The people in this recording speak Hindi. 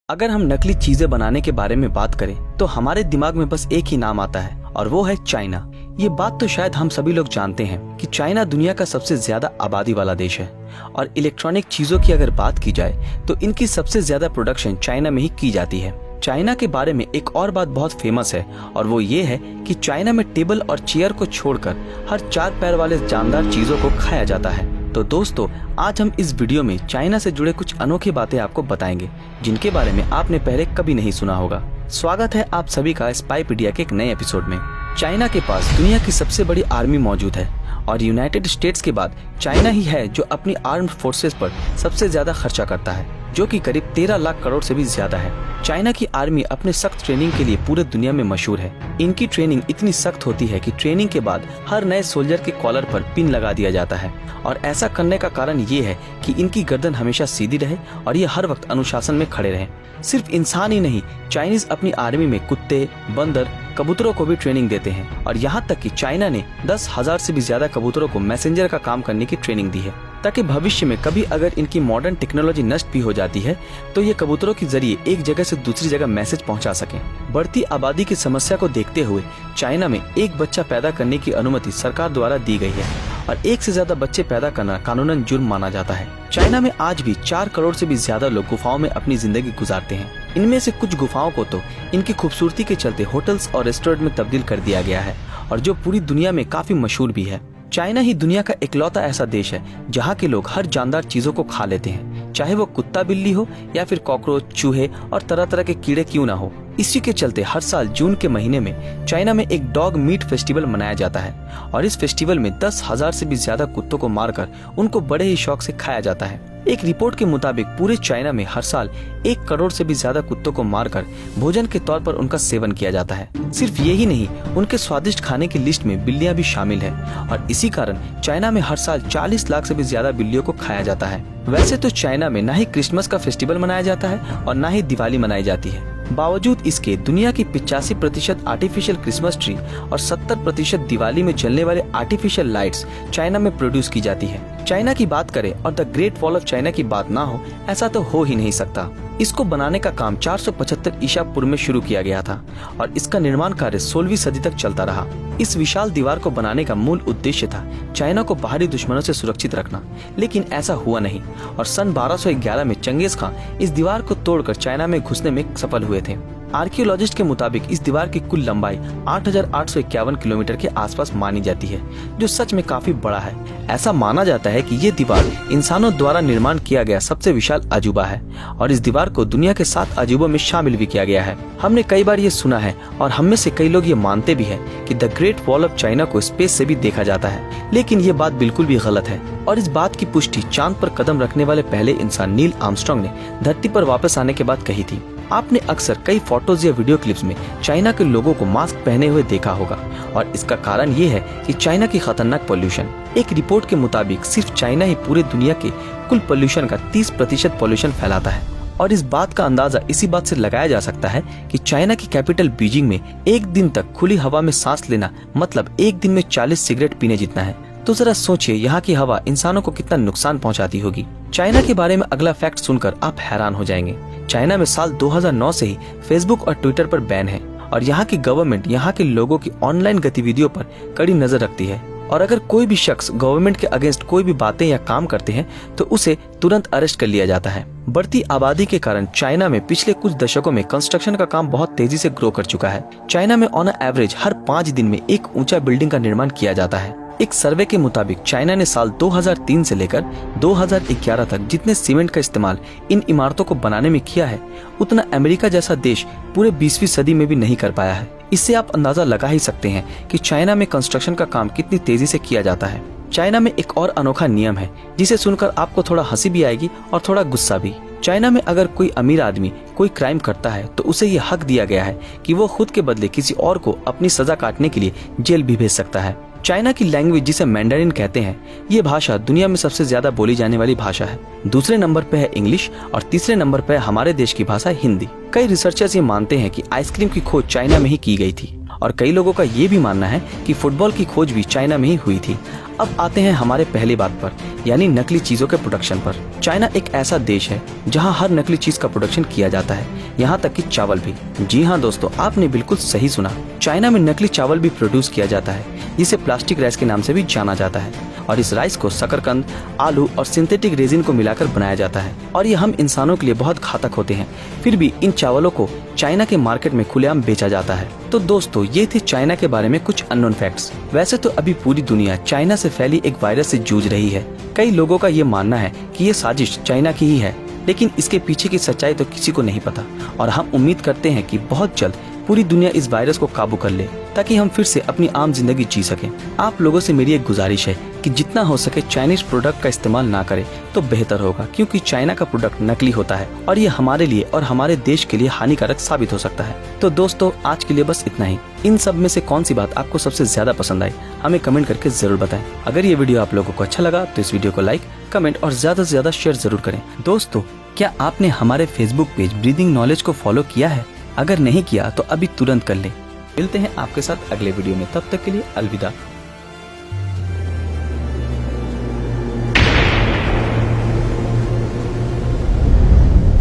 अगर हम नकली चीजें बनाने के बारे में बात करें तो हमारे दिमाग में बस एक ही नाम आता है और वो है चाइना। ये बात तो शायद हम सभी लोग जानते हैं कि चाइना दुनिया का सबसे ज्यादा आबादी वाला देश है और इलेक्ट्रॉनिक चीजों की अगर बात की जाए तो इनकी सबसे ज्यादा प्रोडक्शन चाइना में ही की जाती है। चाइना के बारे में एक और बात बहुत फेमस है और वो ये है कि चाइना में टेबल और चेयर को छोड़कर हर 4 पैर वाले जानदार चीजों को खाया जाता है। तो दोस्तों, आज हम इस वीडियो में चाइना से जुड़े कुछ अनोखी बातें आपको बताएंगे जिनके बारे में आपने पहले कभी नहीं सुना होगा। स्वागत है आप सभी का स्पाईपीडिया के एक नए एपिसोड में। चाइना के पास दुनिया की सबसे बड़ी आर्मी मौजूद है और यूनाइटेड स्टेट्स के बाद चाइना ही है जो अपनी आर्म्ड फोर्सेस पर सबसे ज्यादा खर्चा करता है, जो कि करीब 13 लाख करोड़ से भी ज्यादा है। चाइना की आर्मी अपने सख्त ट्रेनिंग के लिए पूरे दुनिया में मशहूर है। इनकी ट्रेनिंग इतनी सख्त होती है कि ट्रेनिंग के बाद हर नए सोल्जर के कॉलर पर पिन लगा दिया जाता है और ऐसा करने का कारण ये है कि इनकी गर्दन हमेशा सीधी रहे और ये हर वक्त अनुशासन में खड़े रहें। सिर्फ इंसान ही नहीं, चाइनीज अपनी आर्मी में कुत्ते, बंदर, कबूतरों को भी ट्रेनिंग देते हैं और यहाँ तक कि चाइना ने 10,000 से भी ज्यादा कबूतरों को मैसेंजर का काम करने की ट्रेनिंग दी है ताकि भविष्य में कभी अगर इनकी मॉडर्न टेक्नोलॉजी नष्ट भी हो जाती है तो ये कबूतरों के जरिए एक जगह से दूसरी जगह मैसेज पहुंचा सकें। बढ़ती आबादी की समस्या को देखते हुए चाइना में एक बच्चा पैदा करने की अनुमति सरकार द्वारा दी गई है और एक से ज्यादा बच्चे पैदा करना कानूनन जुर्म माना जाता है। चाइना में आज भी 4 करोड़ से भी ज्यादा लोग गुफाओं में अपनी जिंदगी गुजारते हैं। इनमें से कुछ गुफाओं को तो इनकी खूबसूरती के चलते होटल्स और रेस्टोरेंट में तब्दील कर दिया गया है और जो पूरी दुनिया में काफी मशहूर भी है। चाइना ही दुनिया का इकलौता ऐसा देश है जहाँ के लोग हर जानदार चीजों को खा लेते हैं, चाहे वो कुत्ता बिल्ली हो या फिर कॉकरोच, चूहे और तरह तरह के कीड़े क्यों ना हो। इसी के चलते हर साल जून के महीने में चाइना में एक डॉग मीट फेस्टिवल मनाया जाता है और इस फेस्टिवल में 10,000 से भी ज्यादा कुत्तों को मारकर उनको बड़े ही शौक से खाया जाता है। एक रिपोर्ट के मुताबिक पूरे चाइना में हर साल 1 करोड़ से भी ज्यादा कुत्तों को मारकर भोजन के तौर पर उनका सेवन किया जाता है। सिर्फ यही नहीं, उनके स्वादिष्ट खाने की लिस्ट में बिल्लियां भी शामिल है और इसी कारण चाइना में हर साल 40 लाख से भी ज्यादा बिल्लियों को खाया जाता है। वैसे तो चाइना में न ही क्रिसमस का फेस्टिवल मनाया जाता है और न ही दिवाली मनाई जाती है। बावजूद इसके दुनिया की 85% आर्टिफिशियल क्रिसमस ट्री और 70% दिवाली में जलने वाले आर्टिफिशियल लाइट्स चाइना में प्रोड्यूस की जाती है। चाइना की बात करें और the great wall of China की बात ना हो, ऐसा तो हो ही नहीं सकता। इसको बनाने का काम 475 ईसा पूर्व में शुरू किया गया था और इसका निर्माण कार्य 16वीं सदी तक चलता रहा। इस विशाल दीवार को बनाने का मूल उद्देश्य था चाइना को बाहरी दुश्मनों से सुरक्षित रखना, लेकिन ऐसा हुआ नहीं और सन 1211 में चंगेज खान इस दीवार को तोड़कर चाइना में घुसने में सफल हुए थे। आर्कियोलॉजिस्ट के मुताबिक इस दीवार की कुल लंबाई 8,851 किलोमीटर के आसपास मानी जाती है, जो सच में काफी बड़ा है। ऐसा माना जाता है कि ये दीवार इंसानों द्वारा निर्माण किया गया सबसे विशाल अजूबा है और इस दीवार को दुनिया के 7 अजूबों में शामिल भी किया गया है। हमने कई बार ये सुना है और हम में से कई लोग ये मानते भी हैं कि the great wall of China को स्पेस से भी देखा जाता है, लेकिन ये बात बिल्कुल भी गलत है और इस बात की पुष्टि चांद पर कदम रखने वाले पहले इंसान नील आर्मस्ट्रांग ने धरती पर वापस आने के बाद कही थी। आपने अक्सर कई फोटोज या वीडियो क्लिप्स में चाइना के लोगों को मास्क पहने हुए देखा होगा और इसका कारण ये है कि चाइना की खतरनाक पोल्यूशन। एक रिपोर्ट के मुताबिक सिर्फ चाइना ही पूरे दुनिया के कुल पोल्यूशन का 30% पोल्यूशन फैलाता है और इस बात का अंदाजा इसी बात से लगाया जा सकता है कि चाइना की कैपिटल बीजिंग में एक दिन तक खुली हवा में सांस लेना मतलब एक दिन में 40 सिगरेट पीने जितना है। तो जरा सोचिए यहाँ की हवा इंसानों को कितना नुकसान पहुँचाती होगी। चाइना के बारे में अगला फैक्ट सुनकर आप हैरान हो जाएंगे। चाइना में साल 2009 से ही फेसबुक और ट्विटर पर बैन है और यहाँ की गवर्नमेंट यहाँ के लोगों की ऑनलाइन गतिविधियों पर कड़ी नजर रखती है और अगर कोई भी शख्स गवर्नमेंट के अगेंस्ट कोई भी बातें या काम करते हैं तो उसे तुरंत अरेस्ट कर लिया जाता है। बढ़ती आबादी के कारण चाइना में पिछले कुछ दशकों में कंस्ट्रक्शन का काम बहुत तेजी से ग्रो कर चुका है। चाइना में ऑन एवरेज हर 5 दिन में एक ऊंचा बिल्डिंग का निर्माण किया जाता है। एक सर्वे के मुताबिक चाइना ने साल 2003 से लेकर 2011 तक जितने सीमेंट का इस्तेमाल इन इमारतों को बनाने में किया है, उतना अमेरिका जैसा देश पूरे 20वीं सदी में भी नहीं कर पाया है। इससे आप अंदाजा लगा ही सकते हैं कि चाइना में कंस्ट्रक्शन का काम कितनी तेजी से किया जाता है। चाइना में एक और अनोखा नियम है जिसे सुनकर आपको थोड़ा हंसी भी आएगी और थोड़ा गुस्सा भी। चाइना में अगर कोई अमीर आदमी कोई क्राइम करता है तो उसे ये हक दिया गया है कि वो खुद के बदले किसी और को अपनी सजा काटने के लिए जेल भी भेज सकता है। चाइना की लैंग्वेज जिसे मैंडरिन कहते हैं, ये भाषा दुनिया में सबसे ज्यादा बोली जाने वाली भाषा है। दूसरे नंबर पे है इंग्लिश और तीसरे नंबर पे हमारे देश की भाषा हिंदी। कई रिसर्चर्स ये मानते हैं कि आइसक्रीम की खोज चाइना में ही की गई थी और कई लोगों का ये भी मानना है कि फुटबॉल की खोज भी चाइना में ही हुई थी। अब आते हैं हमारे पहली बात पर, यानी नकली चीजों के प्रोडक्शन पर। चाइना एक ऐसा देश है जहां हर नकली चीज का प्रोडक्शन किया जाता है, यहाँ तक कि चावल भी। जी हाँ दोस्तों, आपने बिल्कुल सही सुना। चाइना में नकली चावल भी प्रोड्यूस किया जाता है, जिसे प्लास्टिक राइस के नाम से भी जाना जाता है। और इस राइस को शकरकंद, आलू और सिंथेटिक रेजिन को मिलाकर बनाया जाता है और ये हम इंसानों के लिए बहुत घातक होते हैं। फिर भी इन चावलों को चाइना के मार्केट में खुलेआम बेचा जाता है। तो दोस्तों, ये थे चाइना के बारे में कुछ अननोन फैक्ट्स। वैसे तो अभी पूरी दुनिया चाइना से फैली एक वायरस से जूझ रही है। कई लोगों का ये मानना है कि ये साजिश चाइना की ही है, लेकिन इसके पीछे की सच्चाई तो किसी को नहीं पता। और हम उम्मीद करते हैं कि बहुत जल्द पूरी दुनिया इस वायरस को काबू कर ले, ताकि हम फिर से अपनी आम जिंदगी जी सकें। आप लोगों से मेरी एक गुजारिश है कि जितना हो सके चाइनीज प्रोडक्ट का इस्तेमाल ना करें तो बेहतर होगा, क्योंकि चाइना का प्रोडक्ट नकली होता है और ये हमारे लिए और हमारे देश के लिए हानिकारक साबित हो सकता है। तो दोस्तों, आज के लिए बस इतना ही। इन सब में से कौन सी बात आपको सबसे ज्यादा पसंद आई, हमें कमेंट करके जरूर बताएं। अगर ये वीडियो आप लोगों को अच्छा लगा तो इस वीडियो को लाइक, कमेंट और ज्यादा से ज्यादा शेयर जरूर करें। दोस्तों, क्या आपने हमारे फेसबुक पेज ब्रीदिंग नॉलेज को फॉलो किया है? अगर नहीं किया तो अभी तुरंत कर ले। मिलते हैं आपके साथ अगले वीडियो में, तब तक के लिए अलविदा।